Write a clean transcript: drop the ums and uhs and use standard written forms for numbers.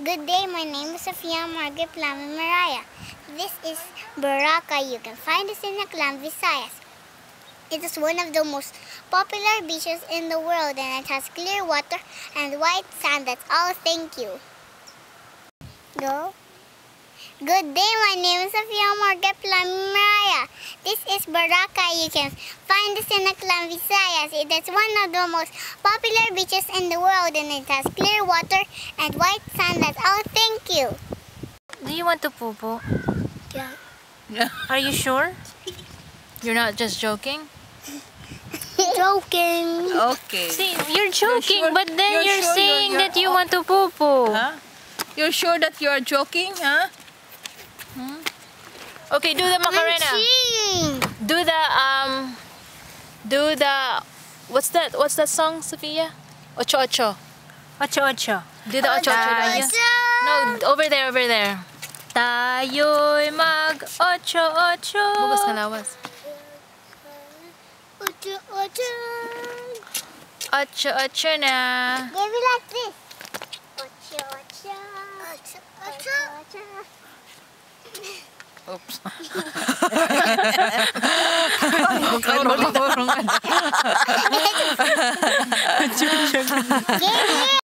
Good day, my name is Sophia Margaret Plame Mariah. This is Baraka. You can find us in Aklan, Visayas. It is one of the most popular beaches in the world, and it has clear water and white sand. That's all. Thank you. Go. Good day, my name is Sophia Margaret Plame Mariah. This is Baraka. You can find us in Aklan, Visayas. It is one of the most popular beaches in the world, and it has clear water and white sand. That's all. Thank you. Do you want to poo-poo? Yeah. Are you sure? You're not just joking? Joking. Okay. See, you're joking, sure? but then You're you're sure saying you're- that you want to poo-poo. Huh? You're sure that you're joking, huh? Okay, do the Macarena. Do the, what's that song, Sophia? Ocho Ocho. Ocho Ocho. Do the Ocho Ocho. No, over there. Tayo'y mag Ocho Ocho. Bukas ka lawas. Ocho, ocho. Ocho Ocho na. Give me like this. Ocho, ocho. Ocho, ocho. Ocho. Oops. Give me